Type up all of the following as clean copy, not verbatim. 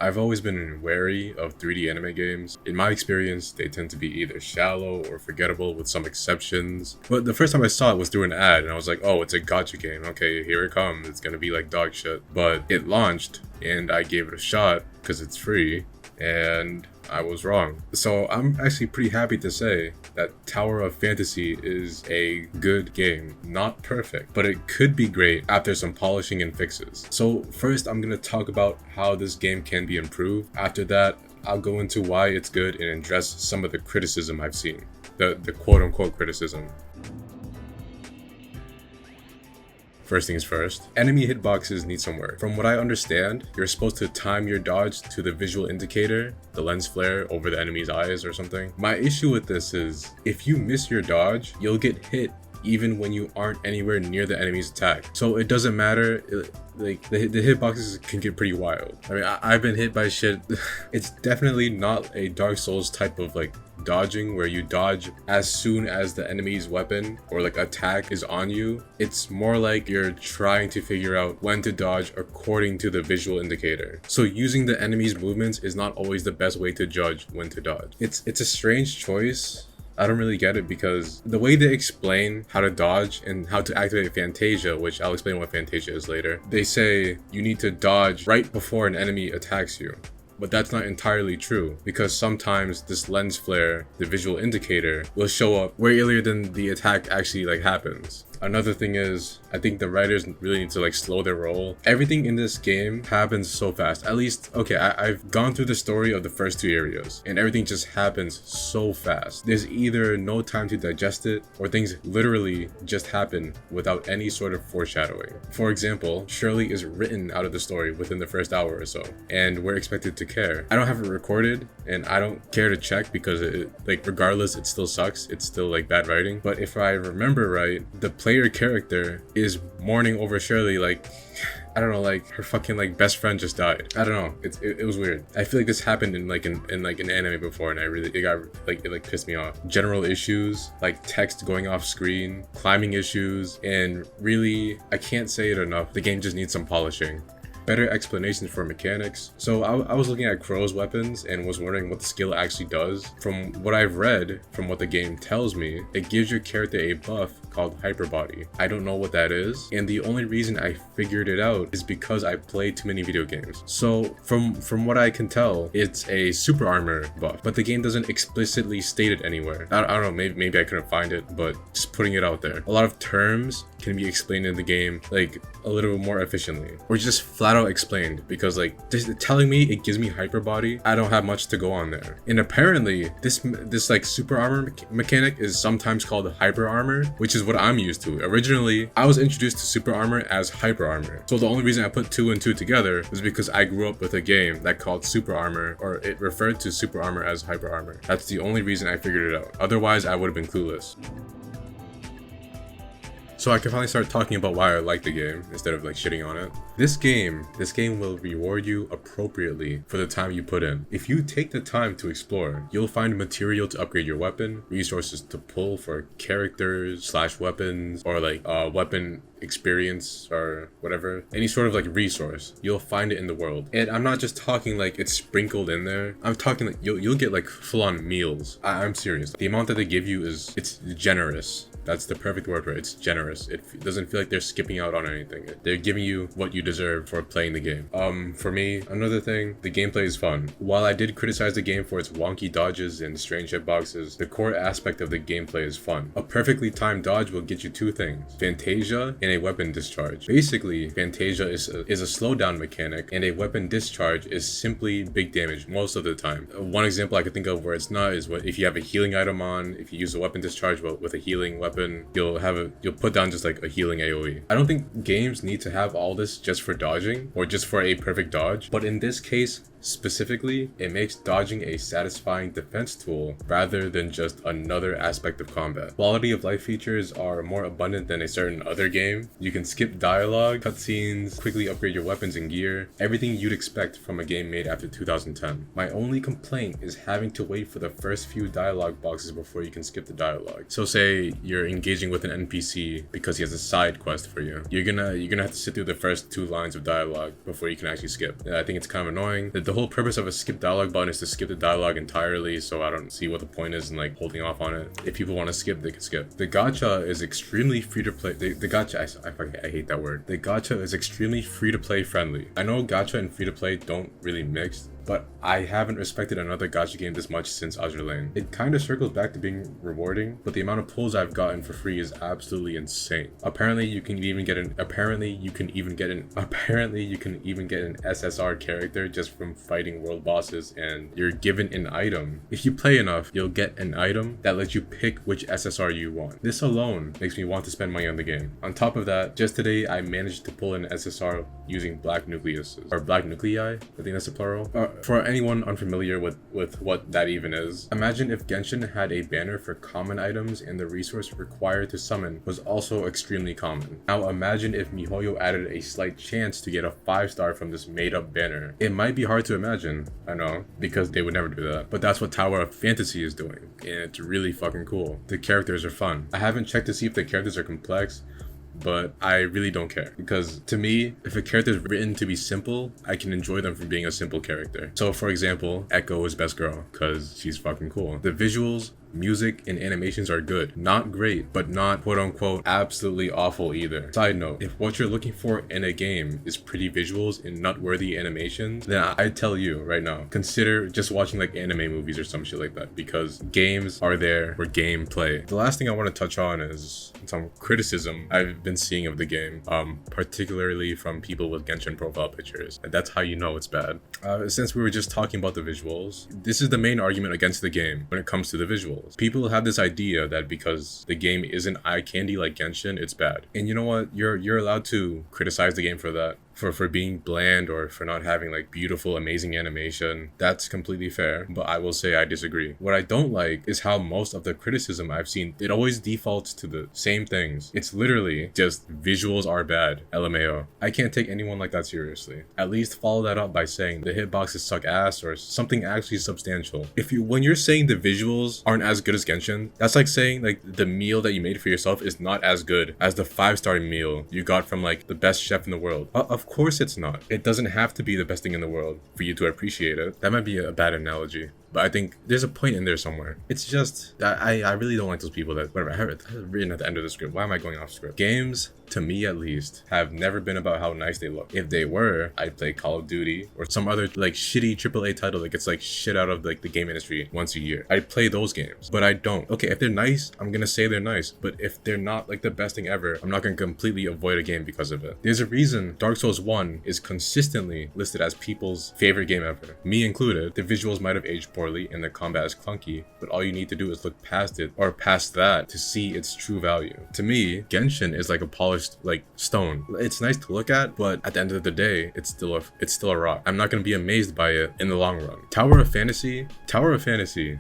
I've always been wary of 3D anime games. In my experience, they tend to be either shallow or forgettable with some exceptions. But the first time I saw it was through an ad and I was like, oh, it's a gacha game. Okay, here it comes. It's gonna be like dog shit. But it launched and I gave it a shot because it's free and I was wrong. So I'm actually pretty happy to say that Tower of Fantasy is a good game. Not perfect, but it could be great after some polishing and fixes. So first I'm gonna talk about how this game can be improved. After that, I'll go into why it's good and address some of the criticism I've seen. The quote-unquote criticism. First things first, enemy hitboxes need some work. From what I understand, you're supposed to time your dodge to the visual indicator, the lens flare over the enemy's eyes or something. My issue with this is, if you miss your dodge, you'll get hit even when you aren't anywhere near the enemy's attack. So it doesn't matter, like the hitboxes can get pretty wild. I mean, I've been hit by shit. It's definitely not a Dark Souls type of like dodging where you dodge as soon as the enemy's weapon or like attack is on you. It's more like you're trying to figure out when to dodge according to the visual indicator. So using the enemy's movements is not always the best way to judge when to dodge. It's a strange choice. I don't really get it because the way they explain how to dodge and how to activate Fantasia, which I'll explain what Fantasia is later, they say you need to dodge right before an enemy attacks you. But that's not entirely true because sometimes this lens flare, the visual indicator, will show up way earlier than the attack actually like happens. Another thing is, I think the writers really need to like slow their roll. Everything in this game happens so fast. At least, okay, I've gone through the story of the first two areas and everything just happens so fast. There's either no time to digest it or things literally just happen without any sort of foreshadowing. For example, Shirley is written out of the story within the first hour or so and we're expected to care. I don't have it recorded and I don't care to check because it, like, regardless, it still sucks. It's still like bad writing. But if I remember right, the player character is mourning over Shirley like, I don't know, like her fucking like best friend just died. I don't know. It was weird. I feel like this happened in an anime before, and it pissed me off. General issues like text going off screen, climbing issues, and really, I can't say it enough. The game just needs some polishing. Better explanations for mechanics. So I was looking at Crow's weapons and was wondering what the skill actually does. From what I've read, from what the game tells me, it gives your character a buff called hyper body. I don't know what that is, and the only reason I figured it out is because I played too many video games. So from what I can tell, it's a super armor buff, but the game doesn't explicitly state it anywhere. I don't know, maybe I couldn't find it, but just putting it out there. A lot of terms can be explained in the game like a little bit more efficiently, or just flat out explained, because like just telling me it gives me hyper body, I don't have much to go on there. And apparently this like super armor mechanic is sometimes called hyper armor, which is what I'm used to. Originally, I was introduced to super armor as hyper armor. So the only reason I put two and two together was because I grew up with a game that called super armor, or it referred to super armor as hyper armor. That's the only reason I figured it out. Otherwise, I would have been clueless. So I can finally start talking about why I like the game instead of like shitting on it. This game will reward you appropriately for the time you put in. If you take the time to explore, you'll find material to upgrade your weapon, resources to pull for characters / weapons, or like weapon experience or whatever, any sort of like resource. You'll find it in the world. And I'm not just talking like it's sprinkled in there. I'm talking like you'll get like full-on meals. I'm serious. The amount that they give you it's generous. That's the perfect word for it. It's generous. It doesn't feel like they're skipping out on anything. They're giving you what you deserve for playing the game. For me, another thing, the gameplay is fun. While I did criticize the game for its wonky dodges and strange hitboxes, the core aspect of the gameplay is fun. A perfectly timed dodge will get you two things: Fantasia and a weapon discharge. Basically, Fantasia is a slowdown mechanic, and a weapon discharge is simply big damage most of the time. One example I could think of where it's not is if you have a healing item on, if you use a weapon discharge with a healing weapon, you'll put down just like a healing AoE. I don't think games need to have all this just for dodging or just for a perfect dodge, but in this case specifically, it makes dodging a satisfying defense tool rather than just another aspect of combat. Quality of life features are more abundant than a certain other game. You can skip dialogue, cutscenes, quickly upgrade your weapons and gear, everything you'd expect from a game made after 2010. My only complaint is having to wait for the first few dialogue boxes before you can skip the dialogue. So say you're engaging with an NPC because he has a side quest for you. You're gonna have to sit through the first two lines of dialogue before you can actually skip. I think it's kind of annoying. The whole purpose of a skip dialogue button is to skip the dialogue entirely, so I don't see what the point is in like holding off on it. If people want to skip, they can skip. The gacha is extremely free to play. The gacha, I hate that word. The gacha is extremely free to play friendly. I know gacha and free to play don't really mix, but I haven't respected another gacha game this much since Azure Lane. It kind of circles back to being rewarding, but the amount of pulls I've gotten for free is absolutely insane. Apparently you can even get an SSR character just from fighting world bosses, and you're given an item. If you play enough, you'll get an item that lets you pick which SSR you want. This alone makes me want to spend money on the game. On top of that, just today I managed to pull an SSR using black nucleuses, or black nuclei, I think that's the plural. For anyone unfamiliar with what that even is, imagine if Genshin had a banner for common items and the resource required to summon was also extremely common. Now imagine if MiHoYo added a slight chance to get a 5-star from this made-up banner. It might be hard to imagine, I know, because they would never do that, but that's what Tower of Fantasy is doing, and it's really fucking cool. The characters are fun. I haven't checked to see if the characters are complex, but I really don't care, because to me, if a character is written to be simple, I can enjoy them for being a simple character. So for example, Echo is best girl because she's fucking cool. The visuals, music, and animations are good. Not great, but not quote-unquote absolutely awful either. Side note, if what you're looking for in a game is pretty visuals and nut-worthy animations, then I tell you right now, consider just watching like anime movies or some shit like that, because games are there for gameplay. The last thing I want to touch on is some criticism I've been seeing of the game, particularly from people with Genshin profile pictures. And that's how you know it's bad. Since we were just talking about the visuals, this is the main argument against the game when it comes to the visuals. People have this idea that because the game isn't eye candy like Genshin, it's bad. And you know what? You're allowed to criticize the game for that. For being bland or for not having like beautiful, amazing animation. That's completely fair, but I will say I disagree. What I don't like is how most of the criticism I've seen, it always defaults to the same things. It's literally just visuals are bad, LMAO. I can't take anyone like that seriously. At least follow that up by saying the hitboxes suck ass or something actually substantial. When you're saying the visuals aren't as good as Genshin, that's like saying like the meal that you made for yourself is not as good as the 5-star meal you got from like the best chef in the world. Of course it's not. It doesn't have to be the best thing in the world for you to appreciate it. That might be a bad analogy, but I think there's a point in there somewhere. It's just, I really don't like those people that, whatever, I have it written at the end of the script. Why am I going off script? Games, to me at least, have never been about how nice they look. If they were, I'd play Call of Duty or some other like shitty AAA title that gets like shit out of like the game industry once a year. I'd play those games, but I don't. Okay, if they're nice, I'm gonna say they're nice, but if they're not like the best thing ever, I'm not gonna completely avoid a game because of it. There's a reason Dark Souls 1 is consistently listed as people's favorite game ever, me included. The visuals might have aged poorly and the combat is clunky, but all you need to do is look past it or past that to see its true value. To me, Genshin is like a polished like stone. It's nice to look at, but at the end of the day, it's still a rock. I'm not gonna be amazed by it in the long run. Tower of Fantasy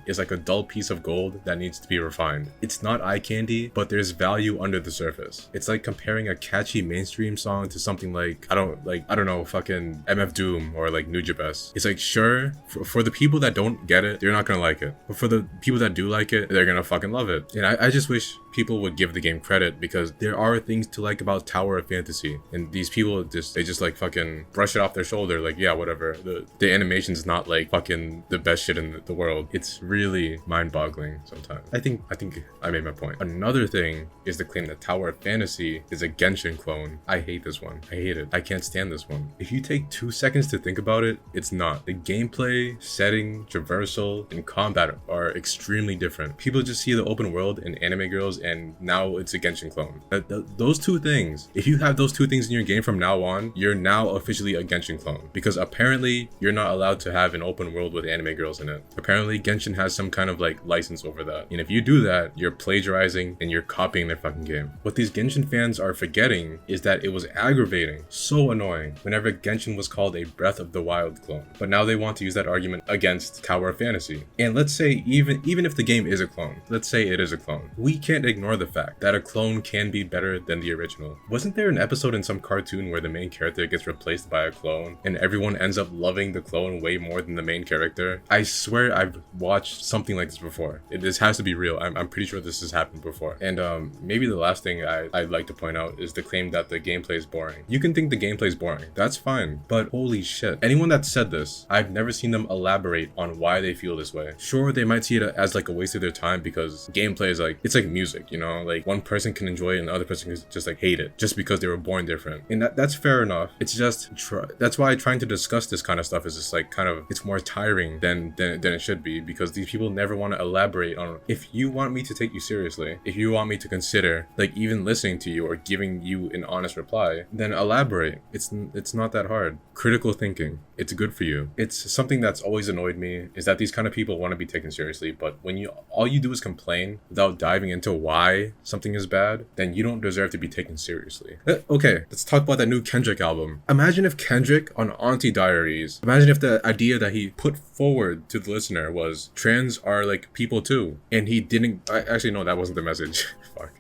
is like a dull piece of gold that needs to be refined. It's not eye candy, but there's value under the surface. It's like comparing a catchy mainstream song to something like I don't know, fucking MF Doom or like Nujabes. It's like, sure, for the people that don't get it, they're not gonna like it, but for the people that do like it, they're gonna fucking love it. And I just wish people would give the game credit, because there are things to like about Tower of Fantasy, and these people just like fucking brush it off their shoulder, like, yeah, whatever, the animation's not like fucking the best shit in the world. It's really mind-boggling sometimes. I think I made my point. Another thing is the claim that Tower of Fantasy is a Genshin clone. I hate this one. I hate it. I can't stand this one. If you take 2 seconds to think about it, it's not. The gameplay, setting, traversal, and combat are extremely different. People just see the open world and anime girls, and now it's a Genshin clone. Those 2 things, if you have those 2 things in your game from now on, you're now officially a Genshin clone, because apparently you're not allowed to have an open world with anime girls in it. Apparently Genshin has some kind of like license over that, and if you do that, you're plagiarizing and you're copying their fucking game. What these Genshin fans are forgetting is that it was aggravating, so annoying, whenever Genshin was called a Breath of the Wild clone, but now they want to use that argument against Tower of Fantasy. And let's say even if the game is a clone, let's say it is a clone, we can't ignore the fact that a clone can be better than the original. original. Wasn't there an episode in some cartoon where the main character gets replaced by a clone and everyone ends up loving the clone way more than the main character? I swear I've watched something like this before. This has to be real. I'm pretty sure this has happened before. And maybe the last thing I'd like to point out is the claim that the gameplay is boring. You can think the gameplay is boring. That's fine. But holy shit. Anyone that said this, I've never seen them elaborate on why they feel this way. Sure, they might see it as like a waste of their time because gameplay is like, it's like music, you know? Like one person can enjoy it and the other person can just like hate it just because they were born different. And that's fair enough. It's just, that's why trying to discuss this kind of stuff is just like kind of, it's more tiring than it should be, because these people never want to elaborate on, if you want me to take you seriously, if you want me to consider like even listening to you or giving you an honest reply, then elaborate. It's not that hard. Critical thinking, it's good for you. It's something that's always annoyed me, is that these kind of people want to be taken seriously, but when all you do is complain without diving into why something is bad, then you don't deserve to be taken seriously. Okay, let's talk about that new Kendrick album. Imagine if Kendrick on Auntie Diaries, imagine if the idea that he put forward to the listener was trans are like people too, and he didn't, actually no, that wasn't the message. Fuck.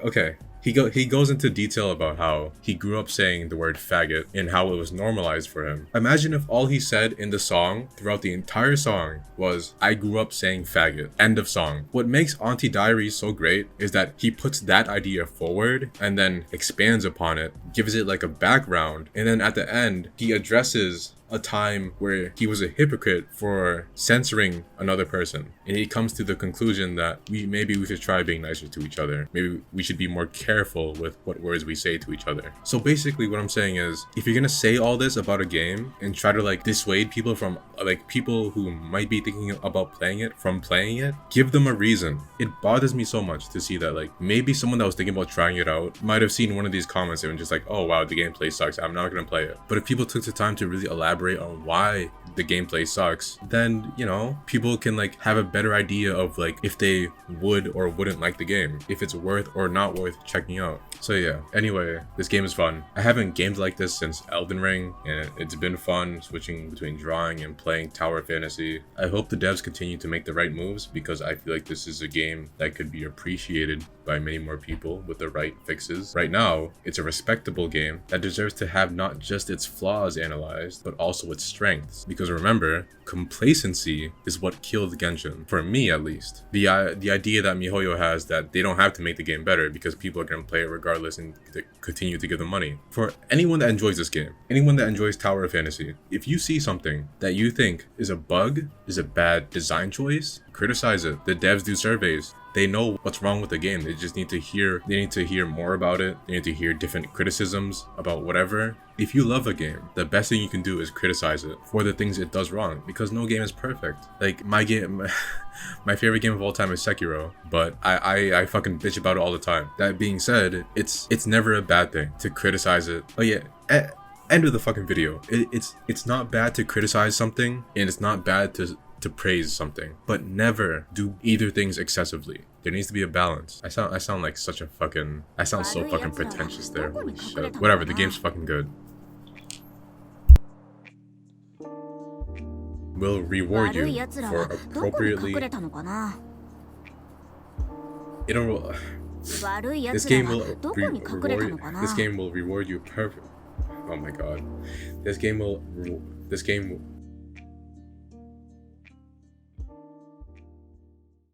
Okay. He goes into detail about how he grew up saying the word faggot and how it was normalized for him. Imagine if all he said in the song throughout the entire song was, I grew up saying faggot. End of song. What makes Auntie Diaries so great is that he puts that idea forward and then expands upon it, gives it like a background, and then at the end he addresses a time where he was a hypocrite for censoring another person, and he comes to the conclusion that maybe we should try being nicer to each other. Maybe we should be more careful with what words we say to each other. So basically what I'm saying is, if you're gonna say all this about a game and try to like dissuade people from like people who might be thinking about playing it from playing it, give them a reason. It bothers me so much to see that like maybe someone that was thinking about trying it out might have seen one of these comments and just like, oh wow, the gameplay sucks, I'm not gonna play it. But if people took the time to really elaborate on why the gameplay sucks, then you know, people can like have a better idea of like if they would or wouldn't like the game, if it's worth or not worth checking out. So yeah, anyway, this game is fun. I haven't gamed like this since Elden Ring, and it's been fun switching between drawing and playing tower fantasy. I hope the devs continue to make the right moves, because I feel like this is a game that could be appreciated by many more people with the right fixes. Right now, it's a respectable game that deserves to have not just its flaws analyzed, but also its strengths. Because remember, complacency is what killed Genshin, for me at least. The idea that MiHoYo has that they don't have to make the game better because people are going to play it regardless and continue to give them money. For anyone that enjoys this game, anyone that enjoys tower fantasy, if you see something that you think is a bug, is a bad design choice, criticize it. The devs do surveys. They know what's wrong with the game. They just need to hear more about it. They need to hear different criticisms about whatever. If you love a game, the best thing you can do is criticize it for the things it does wrong, because no game is perfect. Like my favorite game of all time is Sekiro, but I fucking bitch about it all the time. That being said, it's never a bad thing to criticize it. Oh yeah, end of the fucking video. It's not bad to criticize something, and it's not bad to praise something, but never do either things excessively. There needs to be a balance. I sound like such a fucking, I sound so fucking pretentious there. Holy shit. Whatever, the game's fucking good. Will reward you for appropriately. This game will reward you perfect. Oh my god. This game